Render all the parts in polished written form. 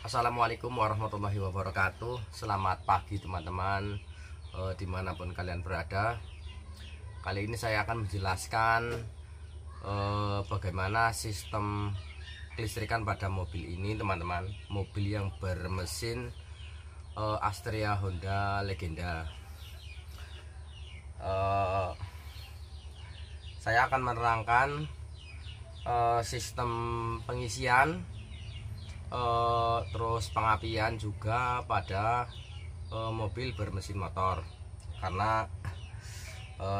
Assalamualaikum warahmatullahi wabarakatuh. Selamat pagi teman-teman, dimanapun kalian berada. Kali ini saya akan menjelaskan bagaimana sistem kelistrikan pada mobil ini teman-teman. Mobil yang bermesin Astrea Honda Legenda. Saya akan menerangkan sistem pengisian, terus pengapian juga pada mobil bermesin motor, karena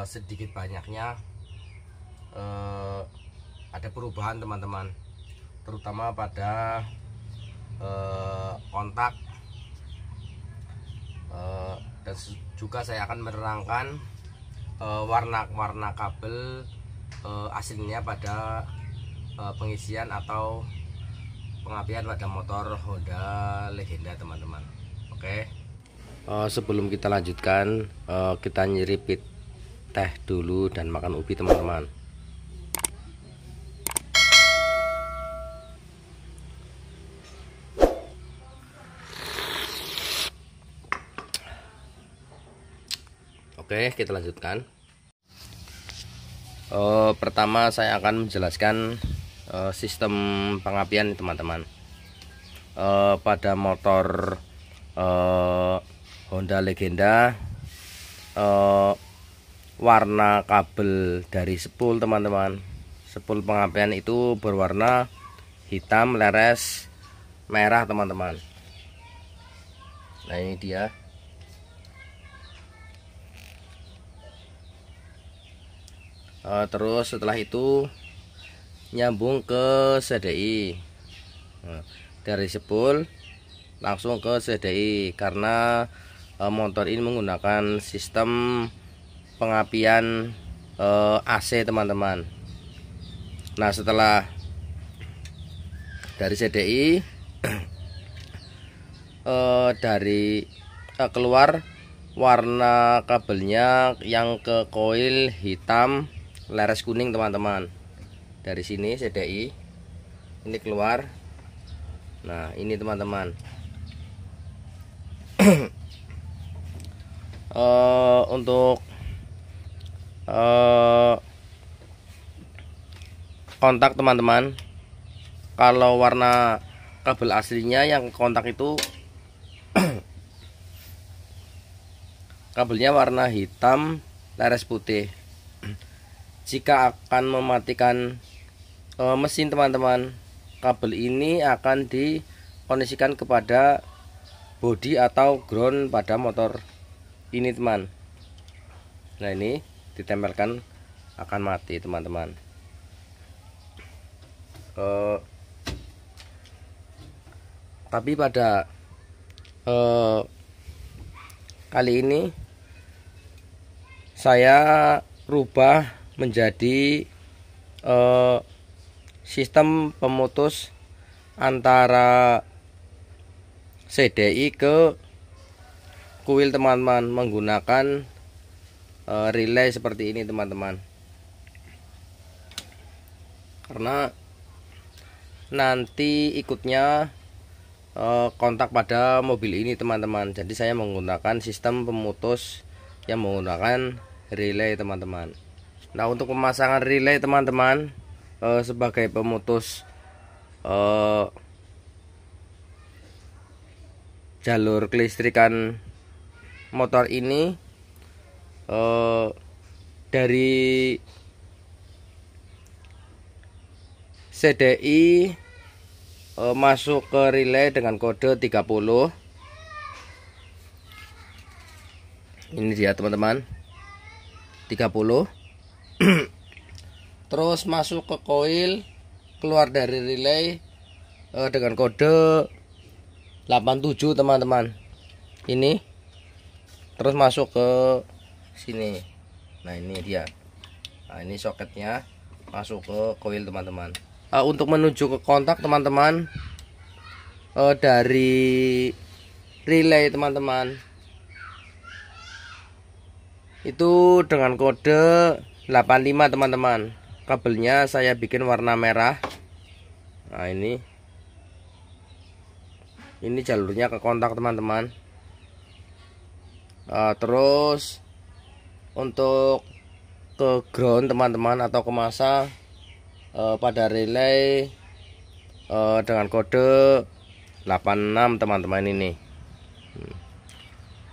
sedikit banyaknya ada perubahan teman-teman, terutama pada kontak, dan juga saya akan menerangkan warna-warna kabel aslinya pada pengisian atau pengapian pada motor Honda Legenda teman-teman. Oke. Sebelum kita lanjutkan, kita nyiripit teh dulu dan makan ubi teman-teman. Oke, kita lanjutkan. Pertama saya akan menjelaskan sistem pengapian teman-teman. Pada motor Honda Legenda, warna kabel dari spool teman-teman, spool pengapian itu berwarna hitam leres merah teman-teman. Nah, ini dia. Terus setelah itu nyambung ke CDI. Dari spool langsung ke CDI, karena motor ini menggunakan sistem pengapian AC teman-teman. Nah, setelah dari CDI dari keluar warna kabelnya yang ke koil hitam leres kuning teman-teman. Dari sini CDI ini keluar. Nah, ini teman-teman. Untuk kontak teman-teman, kalau warna kabel aslinya yang kontak itu kabelnya warna hitam leres putih. Jika akan mematikan mesin teman-teman, kabel ini akan dikondisikan kepada bodi atau ground pada motor ini teman. Nah, ini ditempelkan akan mati teman-teman. Tapi pada kali ini saya rubah menjadi sistem pemutus antara CDI ke kuil teman-teman, menggunakan relay seperti ini teman-teman. Karena nanti ikutnya kontak pada mobil ini teman-teman, jadi saya menggunakan sistem pemutus yang menggunakan relay teman-teman. Nah, untuk pemasangan relay teman-teman, sebagai pemutus jalur kelistrikan motor ini, dari CDI masuk ke relay dengan kode 30. Ini dia teman-teman, 30. Terus masuk ke koil, keluar dari relay dengan kode 87 teman-teman. Ini terus masuk ke sini. Nah, ini dia. Nah, ini soketnya masuk ke koil teman-teman. Untuk menuju ke kontak teman-teman, dari relay teman-teman itu dengan kode 85 teman-teman. Kabelnya saya bikin warna merah. Nah, ini Ini jalurnya ke kontak teman-teman. Terus untuk ke ground teman-teman atau ke masa pada relay dengan kode 86 teman-teman. Ini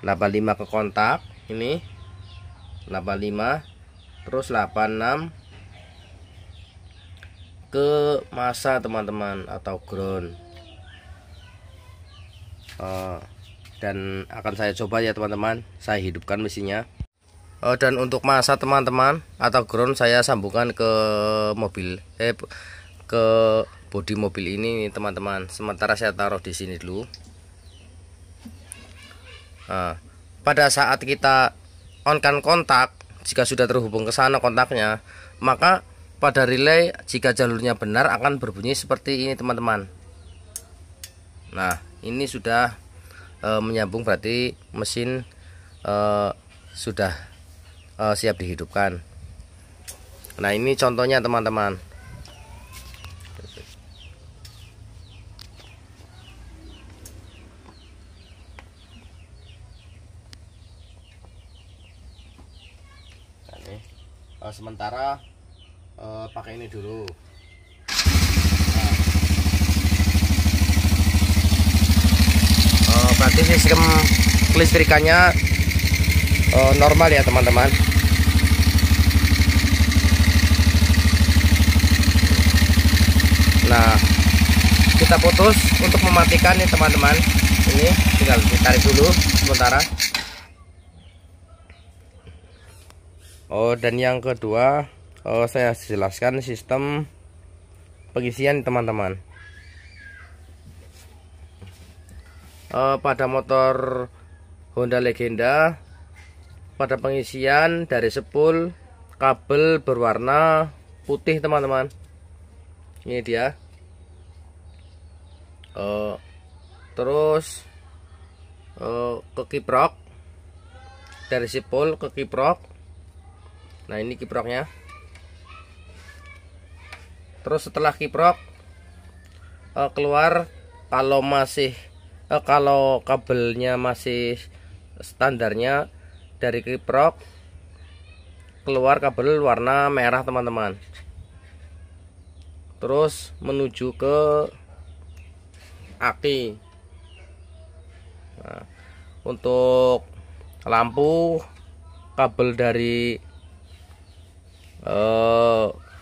85 ke kontak, ini 85, terus 86 ke masa teman-teman atau ground. Dan akan saya coba ya teman-teman, saya hidupkan mesinnya. Dan untuk masa teman-teman atau ground saya sambungkan ke mobil ke bodi mobil ini teman-teman. Sementara saya taruh di sini dulu. Pada saat kita on-kan kontak, jika sudah terhubung ke sana kontaknya, maka pada relay jika jalurnya benar akan berbunyi seperti ini teman-teman. Nah, ini sudah menyambung, berarti mesin sudah siap dihidupkan. Nah, ini contohnya teman-teman. Sementara pakai ini dulu. Berarti sistem kelistrikannya normal ya teman-teman. Nah, kita putus untuk mematikan nih teman-teman. Ini tinggal ditarik dulu sementara. Dan yang kedua, saya jelaskan sistem pengisian teman-teman. Pada motor Honda Legenda, pada pengisian dari spool kabel berwarna putih teman-teman. Ini dia. Terus ke kiprok, dari spool ke kiprok. Nah, ini kiproknya. Terus setelah kiprok keluar, kalau kabelnya masih standarnya dari kiprok keluar kabel warna merah teman-teman. Terus menuju ke aki. Nah, untuk lampu, kabel dari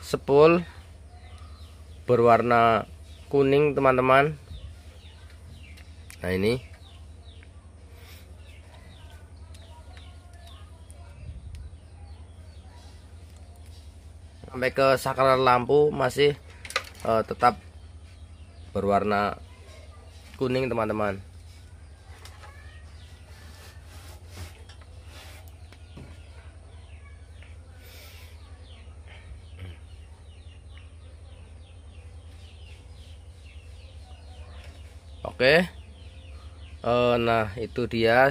spool berwarna kuning teman-teman. Nah, ini sampai ke saklar lampu masih tetap berwarna kuning teman-teman. Oke. Nah, itu dia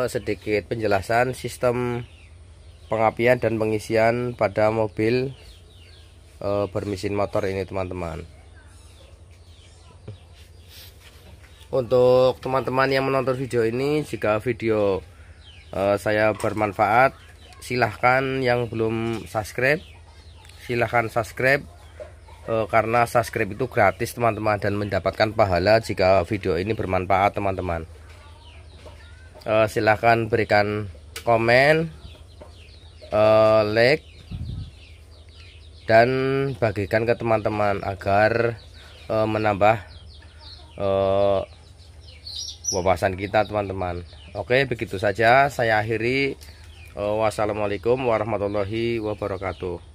sedikit penjelasan sistem pengapian dan pengisian pada mobil bermesin motor ini teman-teman. Untuk teman-teman yang menonton video ini, jika video saya bermanfaat, silahkan yang belum subscribe, silahkan subscribe. Karena subscribe itu gratis teman-teman, dan mendapatkan pahala jika video ini bermanfaat teman-teman. Silahkan berikan komen, like, dan bagikan ke teman-teman agar menambah wawasan kita teman-teman. Oke, begitu saja saya akhiri. Wassalamualaikum warahmatullahi wabarakatuh.